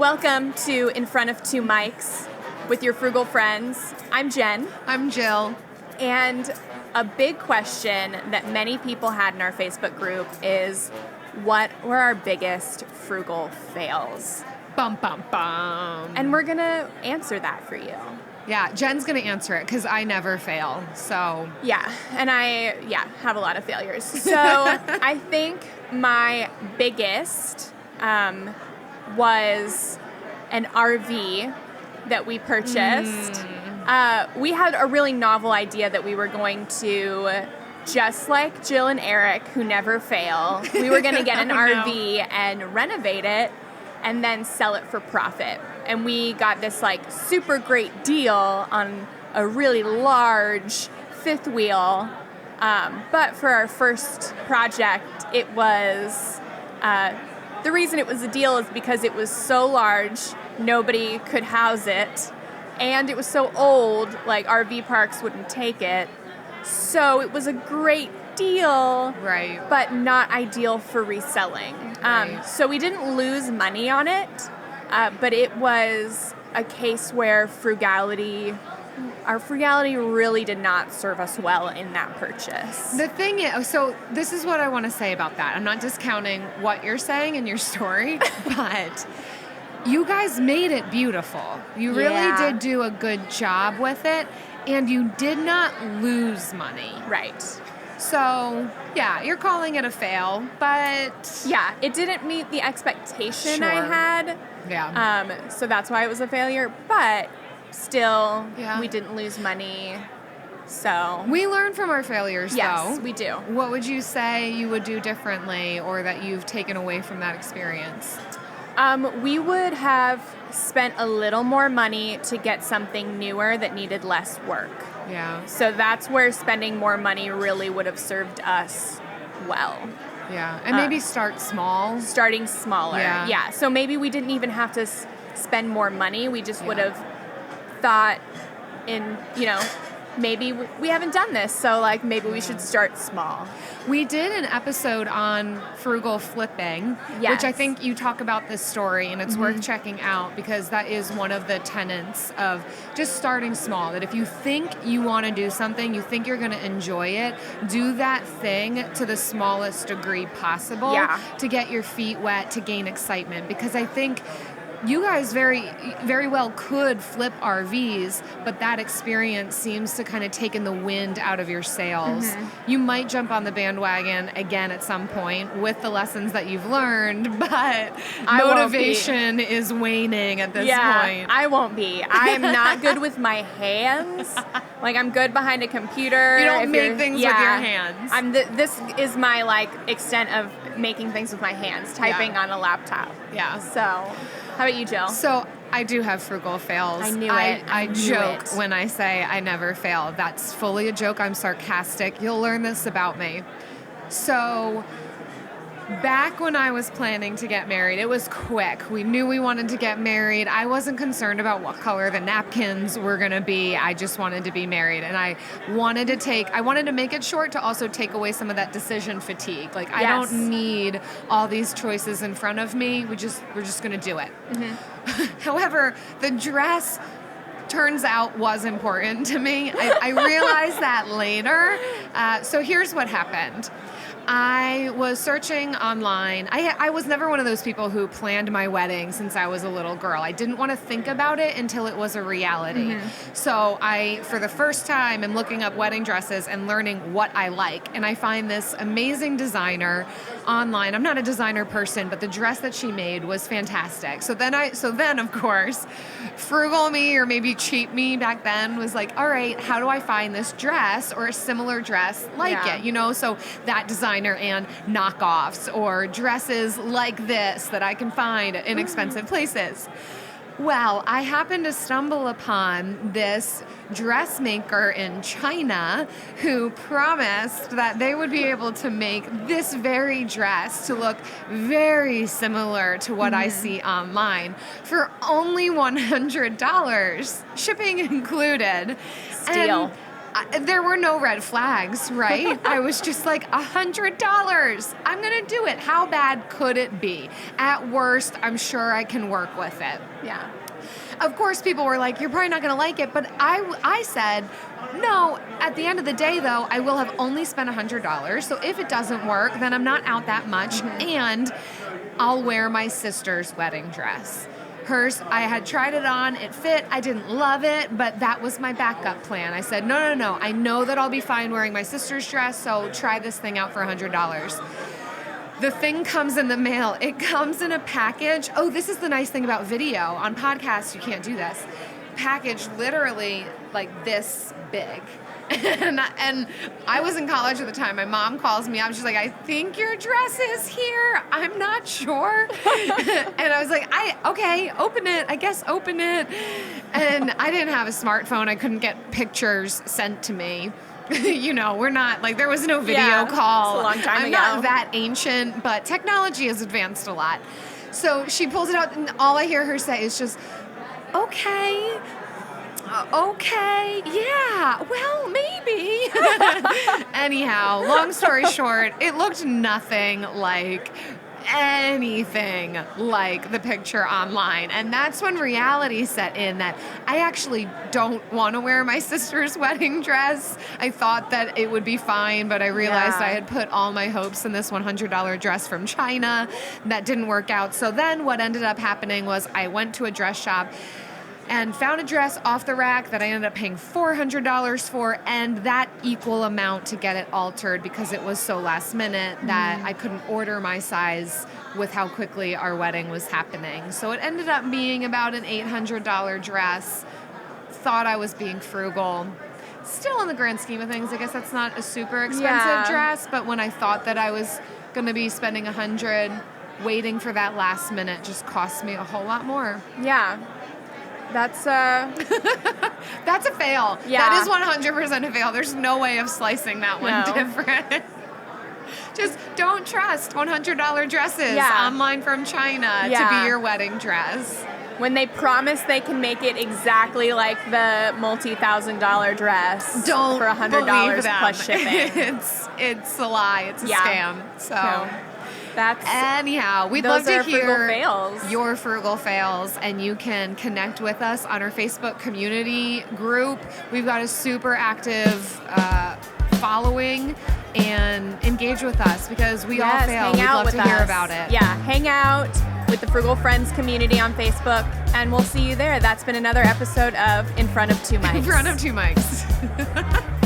Welcome to In Front of Two Mics with your Frugal friends. I'm Jen. I'm Jill. And a big question that many people had in our Facebook group is, what were our biggest frugal fails? Bum, bum, bum. And we're going to answer that for you. Yeah, Jen's going to answer it because I never fail, so. Yeah, and I have a lot of failures. So I think my biggest was an RV that we purchased. We had a really novel idea that we were going to, just like Jill and Eric, who never fail, we were going to get an RV and renovate it and then sell it for profit. And we got this like super great deal on a really large fifth wheel. But for our first project, it was, the reason it was a deal is because it was so large, nobody could house it. And it was so old, like RV parks wouldn't take it. So it was a great deal, right, but not ideal for reselling. Right. So we didn't lose money on it, but it was a case where our frugality really did not serve us well in that purchase. The thing is, so this is what I want to say about that. I'm not discounting what you're saying in your story, but you guys made it beautiful. You really did do a good job with it, and you did not lose money. Right. So, yeah, you're calling it a fail, but... Yeah, it didn't meet the expectation I Sure. had. Yeah. So that's why it was a failure, but still, Yeah. we didn't lose money. So We learn from our failures, yes, though. we do. What would you say you would do differently or that you've taken away from that experience? We would have spent a little more money to get something newer that needed less work. Yeah. So that's where spending more money really would have served us well. Yeah. And maybe start small. Starting smaller. Yeah. So maybe we didn't even have to spend more money. We just would Yeah. have thought in, maybe we haven't done this, so like maybe we should start small. We did an episode on frugal flipping, Yes. which I think you talk about this story, and it's worth checking out because that is one of the tenets of just starting small. That if you think you want to do something, you think you're going to enjoy it, do that thing to the smallest degree possible to get your feet wet, to gain excitement. Because I think you guys very, very well could flip RVs, but that experience seems to kind of taken the wind out of your sails. You might jump on the bandwagon again at some point with the lessons that you've learned, but motivation is waning at this point. I won't be. I am not good with my hands. Like, I'm good behind a computer. You don't make things with your hands. This is my, extent of making things with my hands, typing on a laptop. Yeah. So, how about you, Jill? So I do have frugal fails. I knew it. I knew joke it. when I say I never fail. That's fully a joke. I'm sarcastic. You'll learn this about me. So back when I was planning to get married, it was quick. We knew we wanted to get married. I wasn't concerned about what color the napkins were going to be. I just wanted to be married. And I wanted to make it short to also take away some of that decision fatigue. Like, I don't need all these choices in front of me. We're just going to do it. However, the dress turns out was important to me. I realized that later. So here's what happened. I was searching online. I was never one of those people who planned my wedding since I was a little girl. I didn't want to think about it until it was a reality. So I, for the first time, am looking up wedding dresses and learning what I like. And I find this amazing designer online. I'm not a designer person, but the dress that she made was fantastic. So then, of course, frugal me, or maybe cheap me back then, was like, all right, how do I find this dress or a similar dress like it? So that designer and knockoffs or dresses like this that I can find at inexpensive places. Well, I happened to stumble upon this dressmaker in China who promised that they would be able to make this very dress to look very similar to what I see online for only $100, shipping included. Steal. there were no red flags, right? I was just like, $100. I'm going to do it. How bad could it be? At worst, I'm sure I can work with it. Yeah. Of course, people were like, you're probably not going to like it. But I said, no, at the end of the day, though, I will have only spent $100. So if it doesn't work, then I'm not out that much. And I'll wear my sister's wedding dress. Hers, I had tried it on, it fit, I didn't love it, but that was my backup plan. I said, no, I know that I'll be fine wearing my sister's dress, so try this thing out for $100. The thing comes in the mail. It comes in a package. Oh, this is the nice thing about video. On podcasts, you can't do this. Package literally like this big. And I was in college at the time. My mom calls me up. She's like, I think your dress is here. I'm not sure. And I was like, okay, open it. I guess open it. And I didn't have a smartphone. I couldn't get pictures sent to me. We're not, like, there was no video call. It's a long time I'm ago. not that ancient, but technology has advanced a lot. So she pulls it out, and all I hear her say is just, okay, yeah, well, maybe. Anyhow, long story short, it looked nothing like anything like the picture online. And that's when reality set in that I actually don't want to wear my sister's wedding dress. I thought that it would be fine, but I realized I had put all my hopes in this $100 dress from China. That didn't work out. So then what ended up happening was I went to a dress shop and found a dress off the rack that I ended up paying $400 for, and that equal amount to get it altered because it was so last minute that I couldn't order my size with how quickly our wedding was happening. So it ended up being about an $800 dress. Thought I was being frugal. Still, in the grand scheme of things, I guess that's not a super expensive dress, but when I thought that I was going to be spending $100, waiting for that last minute just cost me a whole lot more. Yeah. That's that's a fail. Yeah. That is 100% a fail. There's no way of slicing that one different. Just don't trust $100 dresses online from China to be your wedding dress. When they promise they can make it exactly like the multi-$1,000 dress for $100 plus shipping. It's a lie. It's a scam. So that's anyhow. We'd love to hear fails. Your frugal fails, and you can connect with us on our Facebook community group. We've got a super active following, and engage with us because we all fail. We'd love to hear about it. Yeah, hang out with the Frugal Friends community on Facebook, and we'll see you there. That's been another episode of In Front of Two Mics. In Front of Two Mics.